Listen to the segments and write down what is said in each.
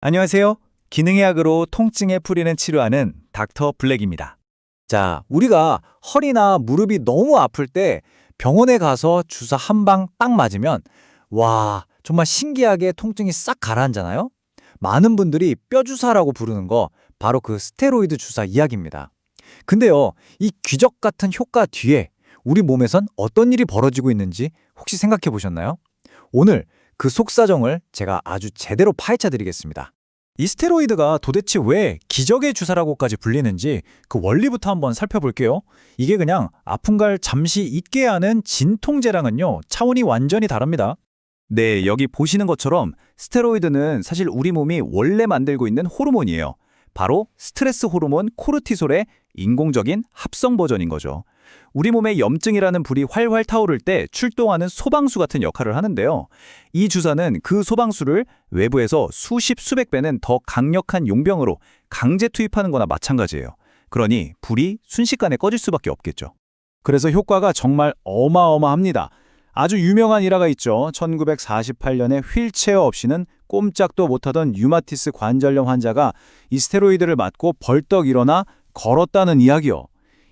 안녕하세요. 기능의학으로 통증에 풀이는 치료하는 닥터 블랙입니다. 자, 우리가 허리나 무릎이 너무 아플 때 병원에 가서 주사 한 방 딱 맞으면 와, 정말 신기하게 통증이 싹 가라앉잖아요? 많은 분들이 뼈주사라고 부르는 거 바로 그 스테로이드 주사 이야기입니다. 근데요, 이 귀적 같은 효과 뒤에 우리 몸에선 어떤 일이 벌어지고 있는지 혹시 생각해 보셨나요? 오늘 그 속사정을 제가 아주 제대로 파헤쳐 드리겠습니다. 이 스테로이드가 도대체 왜 기적의 주사라고까지 불리는지 그 원리부터 한번 살펴볼게요. 이게 그냥 아픈 걸 잠시 잊게 하는 진통제랑은요, 차원이 완전히 다릅니다. 네, 여기 보시는 것처럼 스테로이드는 사실 우리 몸이 원래 만들고 있는 호르몬이에요. 바로 스트레스 호르몬 코르티솔의 인공적인 합성 버전인 거죠. 우리 몸에 염증이라는 불이 활활 타오를 때 출동하는 소방수 같은 역할을 하는데요. 이 주사는 그 소방수를 외부에서 수십 수백 배는 더 강력한 용병으로 강제 투입하는 거나 마찬가지예요. 그러니 불이 순식간에 꺼질 수밖에 없겠죠. 그래서 효과가 정말 어마어마합니다. 아주 유명한 일화가 있죠. 1948년에 휠체어 없이는 꼼짝도 못하던 류마티스 관절염 환자가 이 스테로이드를 맞고 벌떡 일어나 걸었다는 이야기요.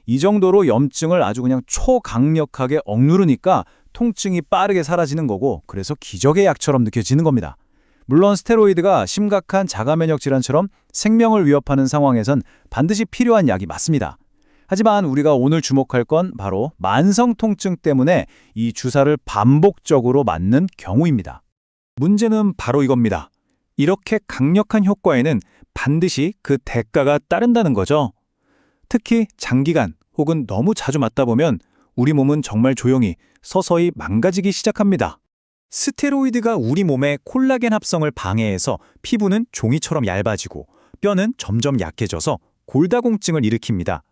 이 정도로 염증을 아주 그냥 초강력하게 억누르니까 통증이 빠르게 사라지는 거고, 그래서 기적의 약처럼 느껴지는 겁니다. 물론 스테로이드가 심각한 자가면역 질환처럼 생명을 위협하는 상황에선 반드시 필요한 약이 맞습니다. 하지만 우리가 오늘 주목할 건 바로 만성 통증 때문에 이 주사를 반복적으로 맞는 경우입니다. 문제는 바로 이겁니다. 이렇게 강력한 효과에는 반드시 그 대가가 따른다는 거죠. 특히 장기간 혹은 너무 자주 맞다 보면 우리 몸은 정말 조용히 서서히 망가지기 시작합니다. 스테로이드가 우리 몸의 콜라겐 합성을 방해해서 피부는 종이처럼 얇아지고 뼈는 점점 약해져서 골다공증을 일으킵니다.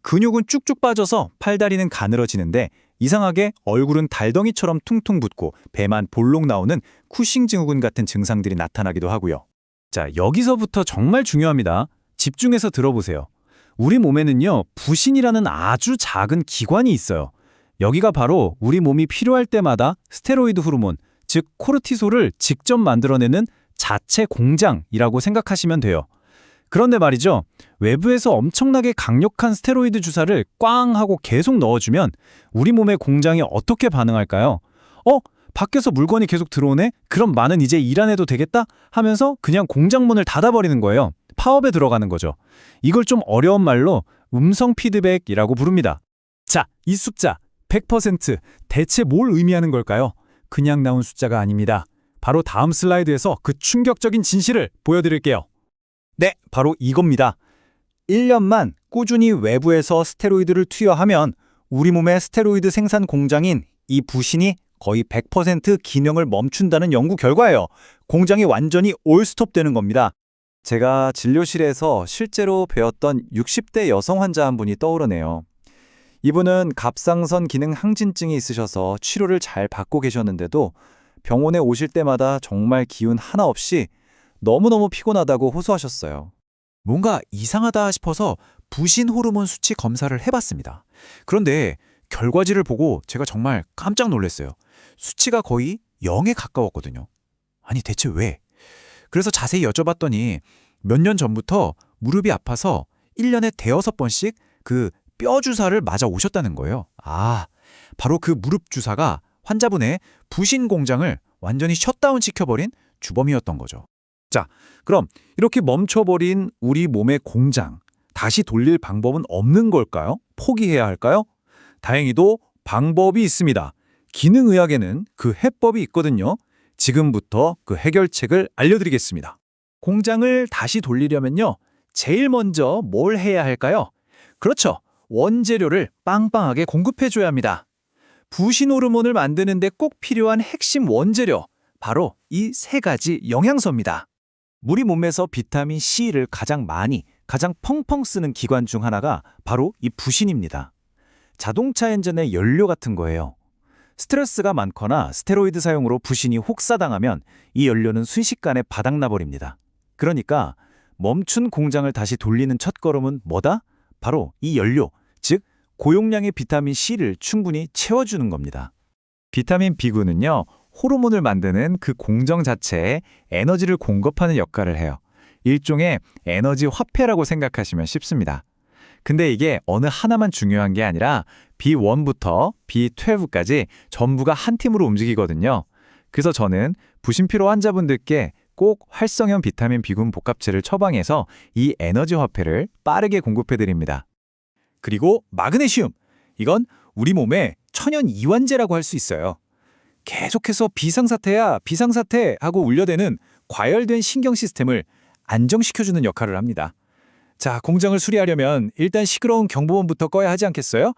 근육은 쭉쭉 빠져서 팔다리는 가늘어지는데 이상하게 얼굴은 달덩이처럼 퉁퉁 붓고 배만 볼록 나오는 쿠싱 증후군 같은 증상들이 나타나기도 하고요. 자, 여기서부터 정말 중요합니다. 집중해서 들어보세요. 우리 몸에는요, 부신이라는 아주 작은 기관이 있어요. 여기가 바로 우리 몸이 필요할 때마다 스테로이드 호르몬, 즉 코르티솔을 직접 만들어내는 자체 공장이라고 생각하시면 돼요. 그런데 말이죠, 외부에서 엄청나게 강력한 스테로이드 주사를 꽝 하고 계속 넣어주면 우리 몸의 공장이 어떻게 반응할까요? 밖에서 물건이 계속 들어오네? 그럼 나는 이제 일 안 해도 되겠다? 하면서 그냥 공장 문을 닫아버리는 거예요. 파업에 들어가는 거죠. 이걸 좀 어려운 말로 음성 피드백이라고 부릅니다. 자, 이 숫자 100% 대체 뭘 의미하는 걸까요? 그냥 나온 숫자가 아닙니다. 바로 다음 슬라이드에서 그 충격적인 진실을 보여드릴게요. 네, 바로 이겁니다. 1년만 꾸준히 외부에서 스테로이드를 투여하면 우리 몸의 스테로이드 생산 공장인 이 부신이 거의 100% 기능을 멈춘다는 연구 결과예요. 공장이 완전히 올스톱되는 겁니다. 제가 진료실에서 실제로 배웠던 60대 여성 환자 한 분이 떠오르네요. 이분은 갑상선 기능 항진증이 있으셔서 치료를 잘 받고 계셨는데도 병원에 오실 때마다 정말 기운 하나 없이 너무너무 피곤하다고 호소하셨어요. 뭔가 이상하다 싶어서 부신 호르몬 수치 검사를 해봤습니다. 그런데 결과지를 보고 제가 정말 깜짝 놀랐어요. 수치가 거의 0에 가까웠거든요. 아니 대체 왜? 그래서 자세히 여쭤봤더니 몇 년 전부터 무릎이 아파서 1년에 대여섯 번씩 그 뼈 주사를 맞아 오셨다는 거예요. 바로 그 무릎 주사가 환자분의 부신 공장을 완전히 셧다운 시켜버린 주범이었던 거죠. 자, 그럼 이렇게 멈춰버린 우리 몸의 공장, 다시 돌릴 방법은 없는 걸까요? 포기해야 할까요? 다행히도 방법이 있습니다. 기능의학에는 그 해법이 있거든요. 지금부터 그 해결책을 알려드리겠습니다. 공장을 다시 돌리려면요, 제일 먼저 뭘 해야 할까요? 그렇죠. 원재료를 빵빵하게 공급해줘야 합니다. 부신 호르몬을 만드는데 꼭 필요한 핵심 원재료, 바로 이 세 가지 영양소입니다. 우리 몸에서 비타민 C를 가장 많이, 가장 펑펑 쓰는 기관 중 하나가 바로 이 부신입니다. 자동차 엔진의 연료 같은 거예요. 스트레스가 많거나 스테로이드 사용으로 부신이 혹사당하면 이 연료는 순식간에 바닥나버립니다. 그러니까 멈춘 공장을 다시 돌리는 첫걸음은 뭐다? 바로 이 연료, 즉 고용량의 비타민 C를 충분히 채워주는 겁니다. 비타민 B군은요, 호르몬을 만드는 그 공정 자체에 에너지를 공급하는 역할을 해요. 일종의 에너지 화폐라고 생각하시면 쉽습니다. 근데 이게 어느 하나만 중요한 게 아니라 B1부터 B12까지 전부가 한 팀으로 움직이거든요. 그래서 저는 부신피로 환자분들께 꼭 활성형 비타민 B군 복합체를 처방해서 이 에너지 화폐를 빠르게 공급해드립니다. 그리고 마그네슘! 이건 우리 몸의 천연 이완제라고 할 수 있어요. 계속해서 비상사태야, 비상사태 하고 울려대는 과열된 신경 시스템을 안정시켜주는 역할을 합니다. 자, 공장을 수리하려면 일단 시끄러운 경보음부터 꺼야 하지 않겠어요?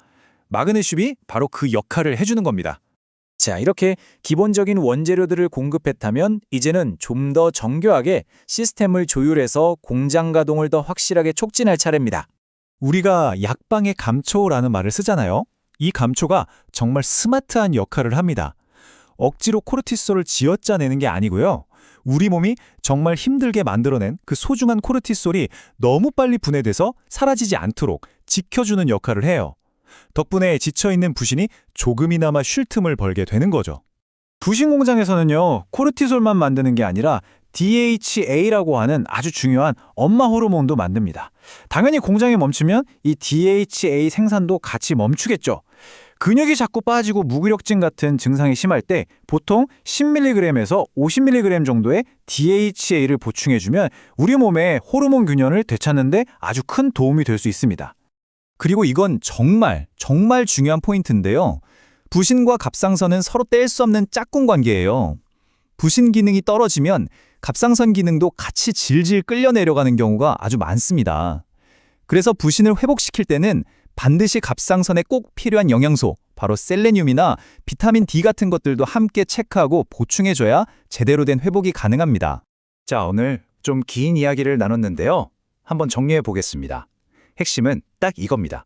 마그네슘이 바로 그 역할을 해주는 겁니다. 자, 이렇게 기본적인 원재료들을 공급했다면 이제는 좀 더 정교하게 시스템을 조율해서 공장 가동을 더 확실하게 촉진할 차례입니다. 우리가 약방의 감초라는 말을 쓰잖아요. 이 감초가 정말 스마트한 역할을 합니다. 억지로 코르티솔을 쥐어짜내는 게 아니고요. 우리 몸이 정말 힘들게 만들어낸 그 소중한 코르티솔이 너무 빨리 분해돼서 사라지지 않도록 지켜주는 역할을 해요. 덕분에 지쳐있는 부신이 조금이나마 쉴 틈을 벌게 되는 거죠. 부신 공장에서는요, 코르티솔만 만드는 게 아니라 DHA라고 하는 아주 중요한 엄마 호르몬도 만듭니다. 당연히 공장이 멈추면 이 DHA 생산도 같이 멈추겠죠. 근육이 자꾸 빠지고 무기력증 같은 증상이 심할 때 보통 10mg에서 50mg 정도의 DHA를 보충해주면 우리 몸의 호르몬 균형을 되찾는 데 아주 큰 도움이 될 수 있습니다. 그리고 이건 정말 중요한 포인트인데요. 부신과 갑상선은 서로 뗄 수 없는 짝꿍 관계예요. 부신 기능이 떨어지면 갑상선 기능도 같이 질질 끌려 내려가는 경우가 아주 많습니다. 그래서 부신을 회복시킬 때는 반드시 갑상선에 꼭 필요한 영양소, 바로 셀레늄이나 비타민 D 같은 것들도 함께 체크하고 보충해줘야 제대로 된 회복이 가능합니다. 자, 오늘 좀 긴 이야기를 나눴는데요. 한번 정리해 보겠습니다. 핵심은 딱 이겁니다.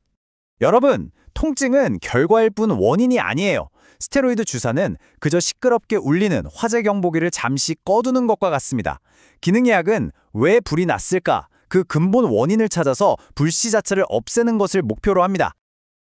여러분, 통증은 결과일 뿐 원인이 아니에요. 스테로이드 주사는 그저 시끄럽게 울리는 화재 경보기를 잠시 꺼두는 것과 같습니다. 기능의학은 왜 불이 났을까? 그 근본 원인을 찾아서 불씨 자체를 없애는 것을 목표로 합니다.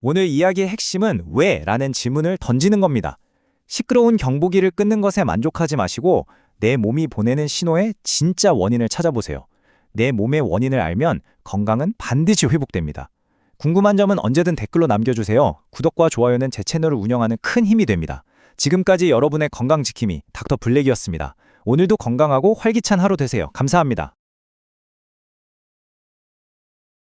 오늘 이야기의 핵심은 왜? 라는 질문을 던지는 겁니다. 시끄러운 경보기를 끊는 것에 만족하지 마시고 내 몸이 보내는 신호의 진짜 원인을 찾아보세요. 내 몸의 원인을 알면 건강은 반드시 회복됩니다. 궁금한 점은 언제든 댓글로 남겨주세요. 구독과 좋아요는 제 채널을 운영하는 큰 힘이 됩니다. 지금까지 여러분의 건강 지킴이 닥터 블랙이었습니다. 오늘도 건강하고 활기찬 하루 되세요. 감사합니다.